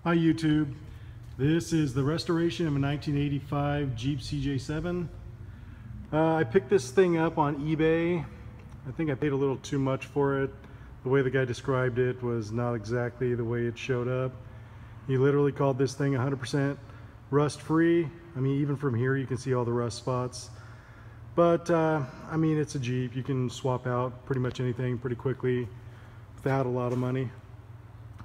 Hi YouTube, this is the restoration of a 1985 Jeep CJ-7. I picked this thing up on eBay. I think I paid a little too much for it. The way the guy described it was not exactly the way it showed up. He literally called this thing 100% rust free. I mean, even from here you can see all the rust spots. But I mean, it's a Jeep. You can swap out pretty much anything pretty quickly without a lot of money,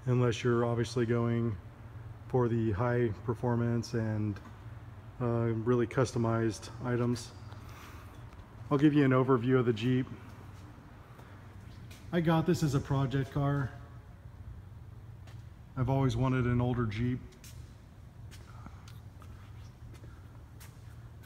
unless you're obviously going for the high performance and really customized items. I'll give you an overview of the Jeep. I got this as a project car. I've always wanted an older Jeep.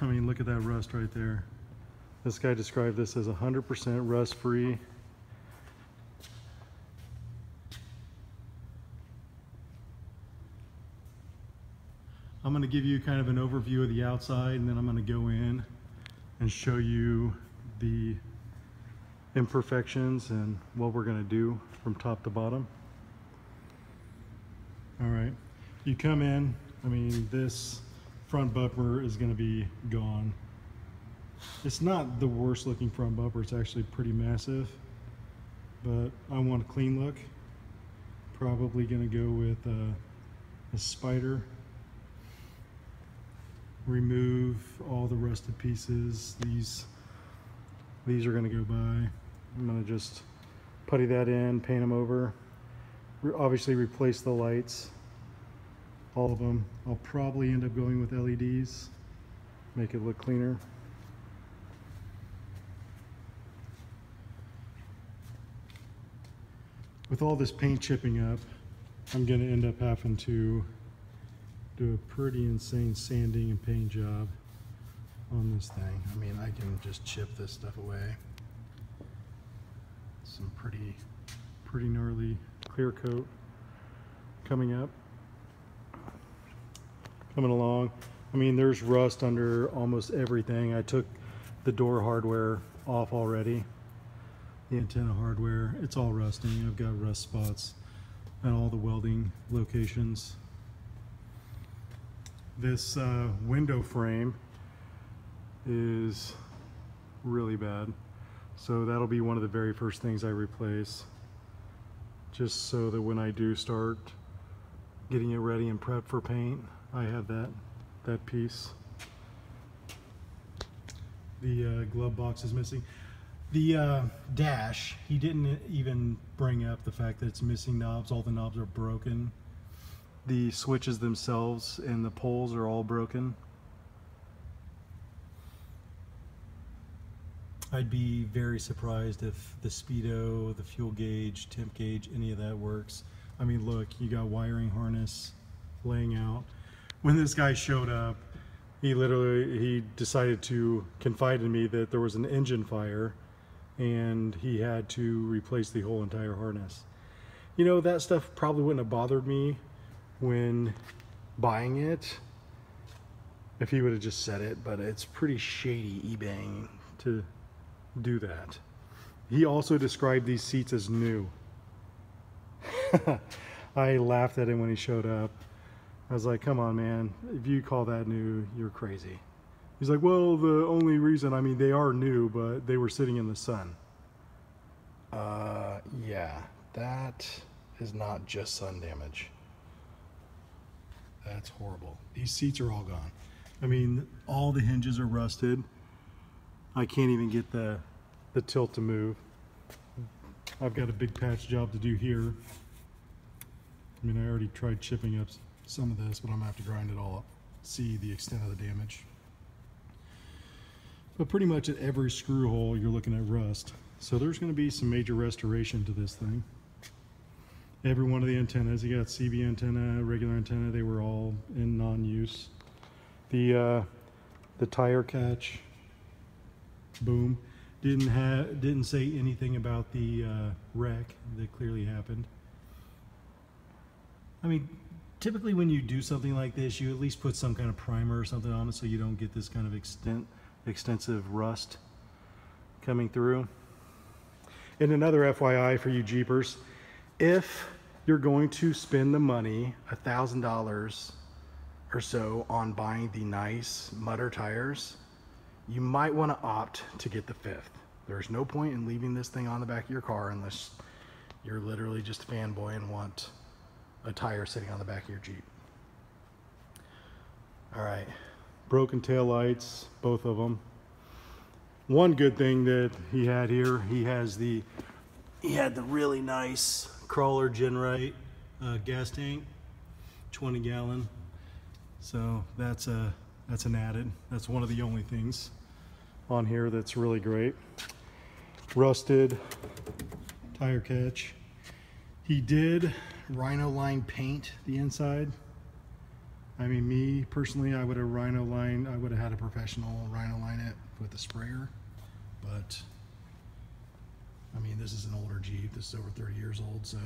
I mean, look at that rust right there. This guy described this as 100% rust free. I'm going to give you kind of an overview of the outside, and then I'm going to go in and show you the imperfections and what we're going to do from top to bottom. All right, you come in, I mean, this front bumper is going to be gone. It's not the worst looking front bumper, it's actually pretty massive, but I want a clean look. Probably going to go with a spider. Remove all the rusted pieces. These are going to go by. I'm going to just putty that in, paint them over. Obviously replace the lights, all of them. I'll probably end up going with LEDs, make it look cleaner. With all this paint chipping up, I'm going to end up having to do a pretty insane sanding and paint job on this thing. I mean, I can just chip this stuff away. Some pretty gnarly clear coat coming up. Coming along. I mean, there's rust under almost everything. I took the door hardware off already. The antenna hardware, it's all rusting. I've got rust spots at all the welding locations. This window frame is really bad, so that'll be one of the very first things I replace, just so that when I do start getting it ready and prepped for paint, I have that piece. The glove box is missing. The dash, he didn't even bring up the fact that it's missing knobs. All the knobs are broken. The switches themselves and the poles are all broken. I'd be very surprised if the speedo, the fuel gauge, temp gauge, any of that works. I mean, look, you got wiring harness laying out. When this guy showed up, he decided to confide in me that there was an engine fire and he had to replace the whole entire harness. You know, that stuff probably wouldn't have bothered me when buying it if he would have just said it, but it's pretty shady eBaying to do that. He also described these seats as new. I laughed at him when he showed up. I was like, come on, man, if you call that new, you're crazy. He's like, well, the only reason, I mean, they are new, but they were sitting in the sun. Yeah, that is not just sun damage. That's horrible. These seats are all gone. I mean, all the hinges are rusted. I can't even get the tilt to move. I've got a big patch job to do here. I mean, I already tried chipping up some of this, but I'm gonna have to grind it all up, see the extent of the damage. But pretty much at every screw hole you're looking at rust. So there's gonna be some major restoration to this thing. Every one of the antennas, you got CB antenna, regular antenna, they were all in non-use. The tire catch, boom, didn't say anything about the wreck that clearly happened. I mean, typically when you do something like this, you at least put some kind of primer or something on it so you don't get this kind of extensive rust coming through. And another FYI for you Jeepers, if you're going to spend the money, $1,000 or so, on buying the nice Mutter tires, you might want to opt to get the 5th. There's no point in leaving this thing on the back of your car unless you're literally just a fanboy and want a tire sitting on the back of your Jeep. All right, broken tail lights, both of them. One good thing that he had here, he had the really nice Crawler Genrite gas tank, 20 gallon. So that's an added. That's one of the only things on here that's really great. Rusted tire catch. He did Rhino line paint the inside. I mean, me personally, I would have had a professional Rhino line it with a sprayer, but I mean, this is an older Jeep. This is over 30 years old, so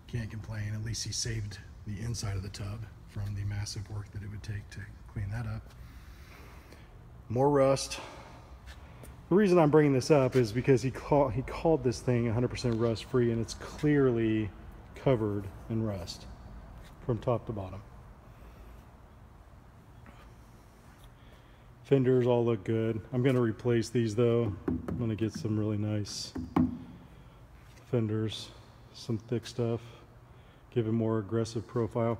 can't complain. At least he saved the inside of the tub from the massive work that it would take to clean that up. More rust. The reason I'm bringing this up is because he called this thing 100% rust free, and it's clearly covered in rust from top to bottom. Fenders all look good. I'm going to replace these though. I'm going to get some really nice fenders, some thick stuff, give it more aggressive profile.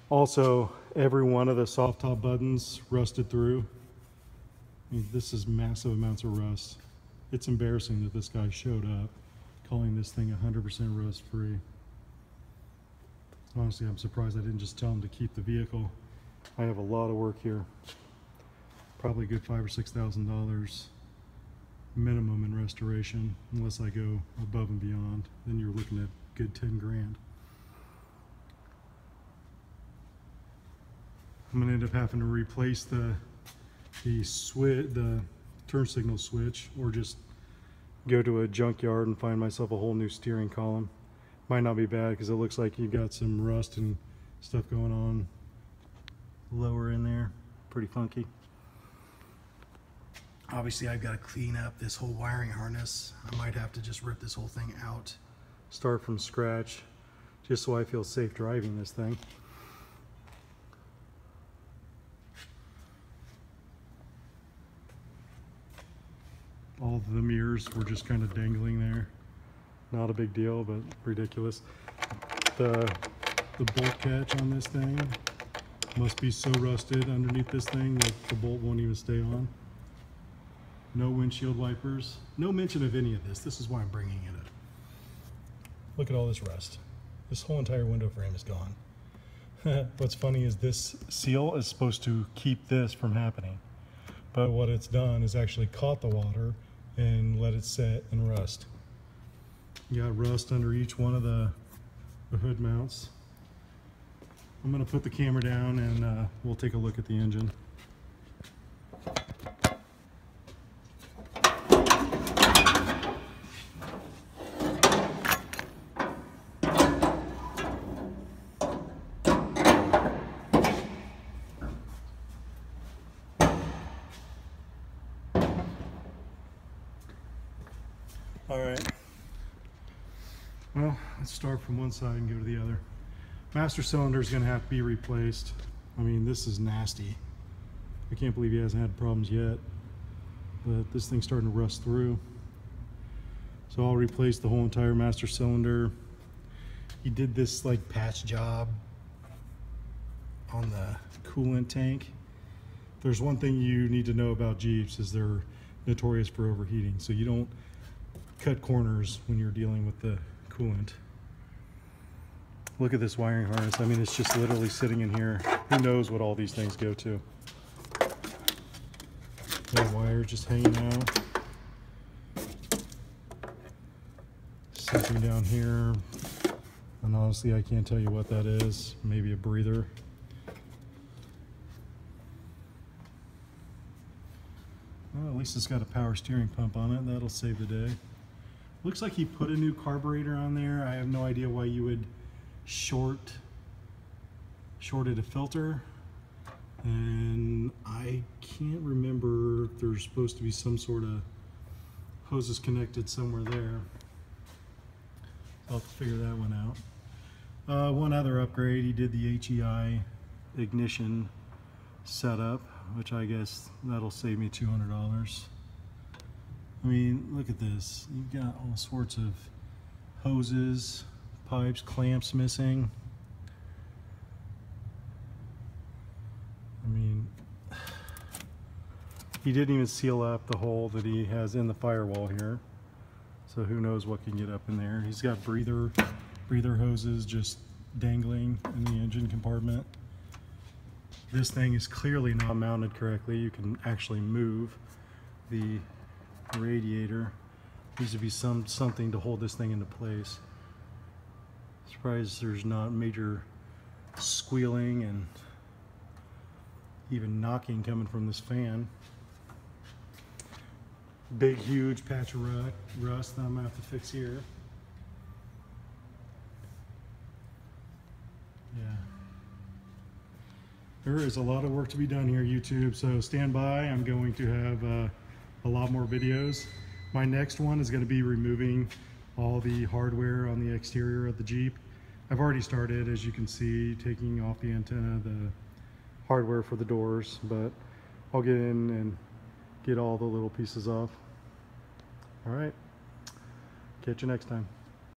Also, every one of the soft top buttons rusted through. I mean, this is massive amounts of rust. It's embarrassing that this guy showed up calling this thing 100% rust free. Honestly, I'm surprised I didn't just tell him to keep the vehicle. I have a lot of work here. Probably a good $5,000 or $6,000 minimum in restoration, unless I go above and beyond. Then you're looking at a good 10 grand. I'm gonna end up having to replace the turn signal switch, or just go to a junkyard and find myself a whole new steering column. Might not be bad because it looks like you've got some rust and stuff going on lower in there. Pretty funky. Obviously, I've got to clean up this whole wiring harness. I might have to just rip this whole thing out, start from scratch, just so I feel safe driving this thing. All of the mirrors were just kind of dangling there. Not a big deal, but ridiculous. The bolt catch on this thing must be so rusted underneath this thing that the bolt won't even stay on. No windshield wipers. No mention of any of this. This is why I'm bringing it up. Look at all this rust. This whole entire window frame is gone. What's funny is this seal is supposed to keep this from happening. But what it's done is actually caught the water and let it set and rust. You got rust under each one of the hood mounts. I'm gonna put the camera down and we'll take a look at the engine. All right, well, let's start from one side and go to the other. Master cylinder is going to have to be replaced. I mean, this is nasty. I can't believe he hasn't had problems yet, but this thing's starting to rust through. So I'll replace the whole entire master cylinder. He did this like patch job on the coolant tank. There's one thing you need to know about Jeeps is they're notorious for overheating, so you don't cut corners when you're dealing with the coolant. Look at this wiring harness. I mean, it's just literally sitting in here. Who knows what all these things go to? That wire just hanging out. Something down here. And honestly, I can't tell you what that is. Maybe a breather. Well, at least it's got a power steering pump on it. That'll save the day. Looks like he put a new carburetor on there. I have no idea why you would shorted a filter, and I can't remember if there's supposed to be some sort of hoses connected somewhere there. I'll have to figure that one out. One other upgrade, he did the HEI ignition setup, which I guess that'll save me $200. I mean, look at this. You've got all sorts of hoses, pipes, clamps missing. I mean, he didn't even seal up the hole that he has in the firewall here. So who knows what can get up in there. He's got breather hoses just dangling in the engine compartment. This thing is clearly not mounted correctly. You can actually move the radiator. Needs to be something to hold this thing into place. Surprised there's not major squealing and even knocking coming from this fan. Big huge patch of rust that I'm gonna have to fix here. Yeah. There is a lot of work to be done here, YouTube, so stand by. I'm going to have a lot more videos. My next one is going to be removing all the hardware on the exterior of the Jeep. I've already started, as you can see, taking off the antenna, the hardware for the doors, but I'll get in and get all the little pieces off. All right, catch you next time.